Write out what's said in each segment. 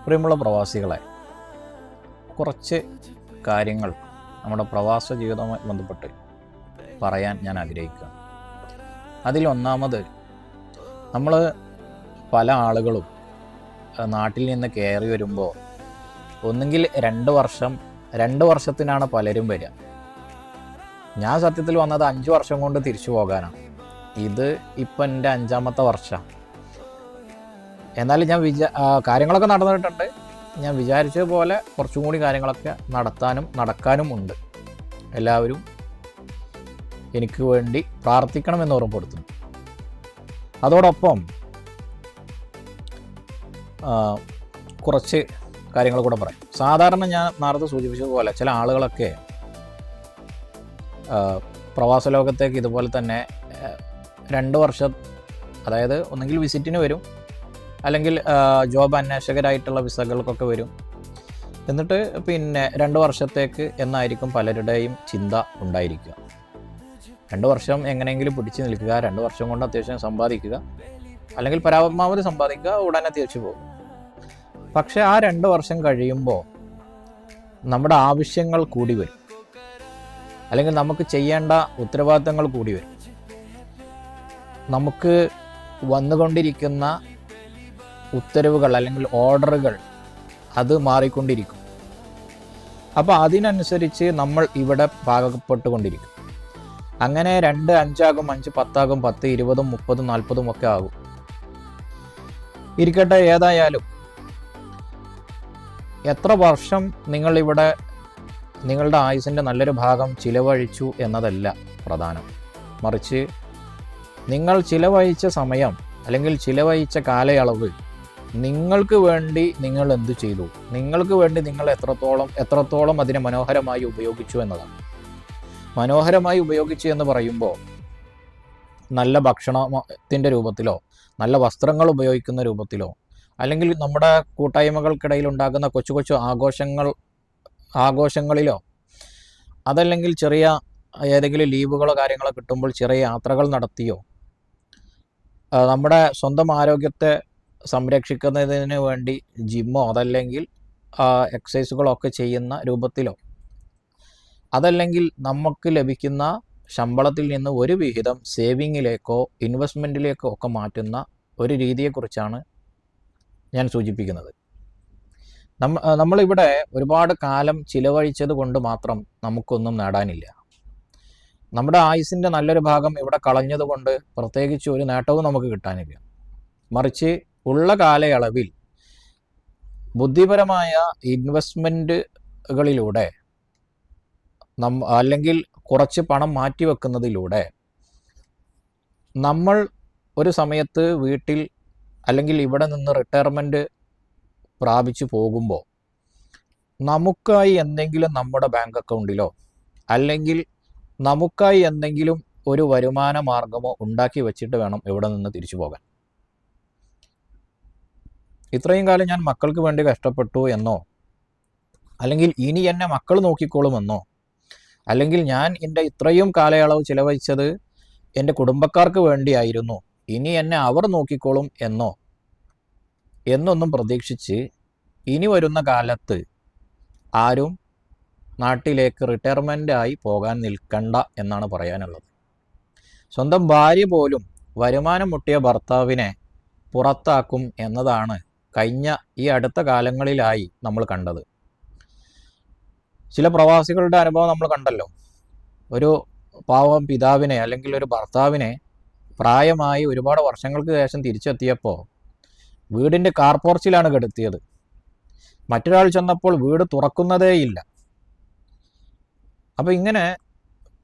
പ്രിയമുള്ള പ്രവാസികളെ, കുറച്ച് കാര്യങ്ങൾ നമ്മുടെ പ്രവാസ ജീവിതവുമായി ബന്ധപ്പെട്ട് പറയാൻ ഞാൻ ആഗ്രഹിക്കുകയാണ്. അതിലൊന്നാമത്, നമ്മൾ പല ആളുകളും നാട്ടിൽ നിന്ന് കയറി വരുമ്പോൾ ഒന്നുകിൽ 2 വർഷത്തിനാണ് പലരും വരിക. ഞാൻ സത്യത്തിൽ വന്നത് 5 വർഷം കൊണ്ട് തിരിച്ചു പോകാനാണ്. ഇത് ഇപ്പം എൻ്റെ 5ാമത്തെ വർഷം. എന്നാലും ഞാൻ കാര്യങ്ങളൊക്കെ നടന്നിട്ടുണ്ട്. ഞാൻ വിചാരിച്ചതുപോലെ കുറച്ചും കൂടി കാര്യങ്ങളൊക്കെ നടക്കാനും ഉണ്ട്. എല്ലാവരും എനിക്ക് വേണ്ടി പ്രാർത്ഥിക്കണമെന്ന് ഓർമ്മപ്പെടുത്തുന്നു. അതോടൊപ്പം കുറച്ച് കാര്യങ്ങൾ കൂടെ പറയാം. സാധാരണ ഞാൻ നേരത്തെ സൂചിപ്പിച്ചതുപോലെ ചില ആളുകളൊക്കെ പ്രവാസ ലോകത്തേക്ക് ഇതുപോലെ തന്നെ 2 വർഷം, അതായത് ഒന്നെങ്കിൽ വിസിറ്റിന് വരും, അല്ലെങ്കിൽ ജോബ് അന്വേഷകരായിട്ടുള്ള വിസകൾക്കൊക്കെ വരും. എന്നിട്ട് പിന്നെ 2 വർഷത്തേക്ക് എന്നായിരിക്കും പലരുടെയും ചിന്ത ഉണ്ടായിരിക്കുക. 2 വർഷം എങ്ങനെയെങ്കിലും പിടിച്ചു നിൽക്കുക, 2 വർഷം കൊണ്ട് അത്യാവശ്യം സമ്പാദിക്കുക, അല്ലെങ്കിൽ പരമാവധി സമ്പാദിക്കുക, ഉടനെ തിരിച്ചു പോകും. പക്ഷേ ആ 2 വർഷം കഴിയുമ്പോൾ നമ്മുടെ ആവശ്യങ്ങൾ കൂടി വരും, അല്ലെങ്കിൽ നമുക്ക് ചെയ്യേണ്ട ഉത്തരവാദിത്തങ്ങൾ കൂടി വരും. നമുക്ക് വന്നുകൊണ്ടിരിക്കുന്ന ഉത്തരവുകൾ അല്ലെങ്കിൽ ഓർഡറുകൾ അത് മാറിക്കൊണ്ടിരിക്കും. അപ്പോൾ അതിനനുസരിച്ച് നമ്മൾ ഇവിടെ പാകപ്പെട്ടുകൊണ്ടിരിക്കും. അങ്ങനെ 2, 5 ആകും, 5, 10 ആകും, 10, 20, 30, 40 ഒക്കെ ആകും. ഇരിക്കട്ടെ, ഏതായാലും എത്ര വർഷം നിങ്ങളിവിടെ നിങ്ങളുടെ ആയുസിൻ്റെ നല്ലൊരു ഭാഗം ചിലവഴിച്ചു എന്നതല്ല പ്രധാനം. മറിച്ച് നിങ്ങൾ ചിലവഴിച്ച സമയം അല്ലെങ്കിൽ ചിലവഴിച്ച കാലയളവ് നിങ്ങൾക്ക് വേണ്ടി നിങ്ങൾ എന്തു ചെയ്തു, നിങ്ങൾക്ക് വേണ്ടി നിങ്ങൾ എത്രത്തോളം അതിനെ മനോഹരമായി ഉപയോഗിച്ചു എന്നതാണ്. മനോഹരമായി ഉപയോഗിച്ചു എന്ന് പറയുമ്പോൾ നല്ല ഭക്ഷണത്തിൻ്റെ രൂപത്തിലോ, നല്ല വസ്ത്രങ്ങൾ ഉപയോഗിക്കുന്ന രൂപത്തിലോ, അല്ലെങ്കിൽ നമ്മുടെ കൂട്ടായ്മകൾക്കിടയിൽ ഉണ്ടാകുന്ന കൊച്ചു കൊച്ചു ആഘോഷങ്ങളിലോ, അതല്ലെങ്കിൽ ചെറിയ ഏതെങ്കിലും ലീവുകളോ കാര്യങ്ങളോ കിട്ടുമ്പോൾ ചെറിയ യാത്രകൾ നടത്തിയോ, നമ്മുടെ സ്വന്തം ആരോഗ്യത്തെ സംരക്ഷിക്കുന്നതിന് വേണ്ടി ജിമ്മോ അതല്ലെങ്കിൽ എക്സസൈസുകളോ ഒക്കെ ചെയ്യുന്ന രൂപത്തിലോ, അതല്ലെങ്കിൽ നമുക്ക് ലഭിക്കുന്ന ശമ്പളത്തിൽ നിന്ന് ഒരു വിഹിതം സേവിങ്ങിലേക്കോ ഇൻവെസ്റ്റ്മെൻറ്റിലേക്കോ ഒക്കെ മാറ്റുന്ന ഒരു രീതിയെക്കുറിച്ചാണ് ഞാൻ സൂചിപ്പിക്കുന്നത്. നമ്മളിവിടെ ഒരുപാട് കാലം ചിലവഴിച്ചത് കൊണ്ട് മാത്രം നമുക്കൊന്നും നേടാനില്ല. നമ്മുടെ ആയുസിൻ്റെ നല്ലൊരു ഭാഗം ഇവിടെ കളഞ്ഞതുകൊണ്ട് പ്രത്യേകിച്ച് ഒരു നേട്ടവും നമുക്ക് കിട്ടാനില്ല. മറിച്ച് ഉള്ള കാലയളവിൽ ബുദ്ധിപരമായ ഇൻവെസ്റ്റ്മെൻറ്റുകളിലൂടെ അല്ലെങ്കിൽ കുറച്ച് പണം മാറ്റിവെക്കുന്നതിലൂടെ നമ്മൾ ഒരു സമയത്ത് വീട്ടിൽ അല്ലെങ്കിൽ ഇവിടെ നിന്ന് റിട്ടയർമെൻറ്റ് പ്രാപിച്ചു പോകുമ്പോൾ നമുക്കായി എന്തെങ്കിലും നമ്മുടെ ബാങ്ക് അക്കൗണ്ടിലോ അല്ലെങ്കിൽ നമുക്കായി എന്തെങ്കിലും ഒരു വരുമാന മാർഗമോ ഉണ്ടാക്കി വെച്ചിട്ട് വേണം ഇവിടെ നിന്ന് തിരിച്ചു പോകാൻ. ഇത്രയും കാലം ഞാൻ മക്കൾക്ക് വേണ്ടി കഷ്ടപ്പെട്ടു എന്നോ, അല്ലെങ്കിൽ ഇനി എന്നെ മക്കൾ നോക്കിക്കോളുമെന്നോ, അല്ലെങ്കിൽ ഞാൻ എൻ്റെ ഇത്രയും കാലയളവ് ചിലവഴിച്ചത് എൻ്റെ കുടുംബക്കാർക്ക് വേണ്ടിയായിരുന്നു, ഇനി എന്നെ അവർ നോക്കിക്കോളും എന്നൊന്നും പ്രതീക്ഷിച്ച് ഇനി വരുന്ന കാലത്ത് ആരും നാട്ടിലേക്ക് റിട്ടയർമെൻ്റായി പോകാൻ നിൽക്കണ്ട എന്നാണ് പറയാനുള്ളത്. സ്വന്തം ഭാര്യ പോലും വരുമാനം മുട്ടിയ ഭർത്താവിനെ പുറത്താക്കും എന്നതാണ് കഴിഞ്ഞ ഈ അടുത്ത കാലങ്ങളിലായി നമ്മൾ കണ്ടത്. ചില പ്രവാസികളുടെ അനുഭവം നമ്മൾ കണ്ടല്ലോ. ഒരു പാവം പിതാവിനെ അല്ലെങ്കിൽ ഒരു ഭർത്താവിനെ പ്രായമായി ഒരുപാട് വർഷങ്ങൾക്ക് ശേഷം തിരിച്ചെത്തിയപ്പോൾ വീടിൻ്റെ കാർപോർച്ചിലാണ് കെടുത്തിയത്. മറ്റൊരാൾ ചെന്നപ്പോൾ വീട് തുറക്കുന്നതേയില്ല. അപ്പോൾ ഇങ്ങനെ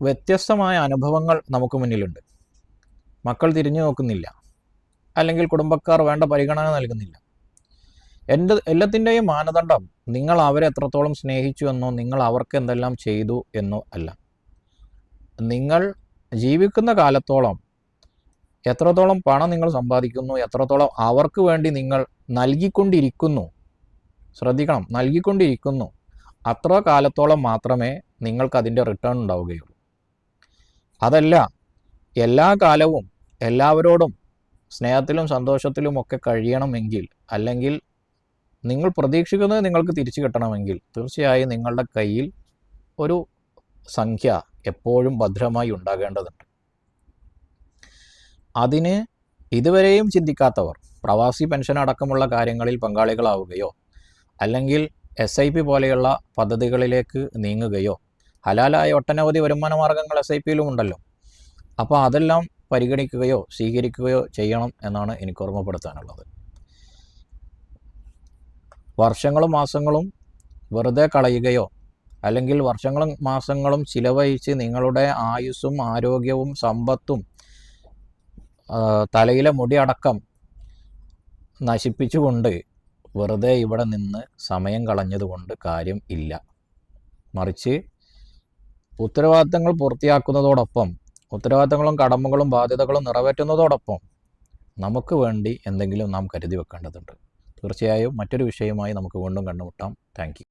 വ്യത്യസ്തമായ അനുഭവങ്ങൾ നമുക്ക് മുന്നിലുണ്ട്. മക്കൾ തിരിഞ്ഞു നോക്കുന്നില്ല, അല്ലെങ്കിൽ കുടുംബക്കാർ വേണ്ട പരിഗണന നൽകുന്നില്ല. എല്ലാത്തിൻ്റെയും മാനദണ്ഡം നിങ്ങൾ അവരെ എത്രത്തോളം സ്നേഹിച്ചു എന്നോ, നിങ്ങൾ അവർക്ക് എന്തെല്ലാം ചെയ്തു എന്നോ അല്ല. നിങ്ങൾ ജീവിക്കുന്ന കാലത്തോളം എത്രത്തോളം പണം നിങ്ങൾ സമ്പാദിക്കുന്നു, എത്രത്തോളം അവർക്ക് വേണ്ടി നിങ്ങൾ നൽകിക്കൊണ്ടിരിക്കുന്നു, ശ്രദ്ധിക്കണം, നൽകിക്കൊണ്ടിരിക്കുന്നു, അത്ര കാലത്തോളം മാത്രമേ നിങ്ങൾക്കതിൻ്റെ റിട്ടേൺ ഉണ്ടാവുകയുള്ളൂ. അതല്ല എല്ലാ കാലവും എല്ലാവരോടും സ്നേഹത്തിലും സന്തോഷത്തിലും ഒക്കെ കഴിയണമെങ്കിൽ, അല്ലെങ്കിൽ നിങ്ങൾ പ്രതീക്ഷിക്കുന്നത് നിങ്ങൾക്ക് തിരിച്ചു കിട്ടണമെങ്കിൽ, തീർച്ചയായും നിങ്ങളുടെ കയ്യിൽ ഒരു സംഖ്യ എപ്പോഴും ഭദ്രമായി ഉണ്ടാകേണ്ടതുണ്ട്. അതിന് ഇതുവരെയും ചിന്തിക്കാത്തവർ പ്രവാസി പെൻഷൻ അടക്കമുള്ള കാര്യങ്ങളിൽ പങ്കാളികളാവുകയോ അല്ലെങ്കിൽ SIP പോലെയുള്ള പദ്ധതികളിലേക്ക് നീങ്ങുകയോ, ഹലാലായ ഒട്ടനവധി വരുമാന മാർഗങ്ങൾ SIPയിലും ഉണ്ടല്ലോ, അപ്പോൾ അതെല്ലാം പരിഗണിക്കുകയോ സ്വീകരിക്കുകയോ ചെയ്യണം എന്നാണ് എനിക്ക് ഓർമ്മപ്പെടുത്താനുള്ളത്. വർഷങ്ങളും മാസങ്ങളും വെറുതെ കളയുകയോ അല്ലെങ്കിൽ വർഷങ്ങളും മാസങ്ങളും ചിലവഴിച്ച് നിങ്ങളുടെ ആയുസ്സും ആരോഗ്യവും സമ്പത്തും തലയിലെ മുടി അടക്കം നശിപ്പിച്ചുകൊണ്ട് വെറുതെ ഇവിടെ നിന്ന് സമയം കളഞ്ഞതുകൊണ്ട് കാര്യം ഇല്ല. മറിച്ച് ഉത്തരവാദിത്തങ്ങൾ പൂർത്തിയാക്കുന്നതോടൊപ്പം, ഉത്തരവാദിത്തങ്ങളും കടമകളും ബാധ്യതകളും നിറവേറ്റുന്നതോടൊപ്പം നമുക്ക് വേണ്ടി എന്തെങ്കിലും നാം കരുതി വെക്കേണ്ടതുണ്ട്. തീർച്ചയായും മറ്റൊരു വിഷയവുമായി നമുക്ക് വീണ്ടും കണ്ടുമുട്ടാം. Thank you.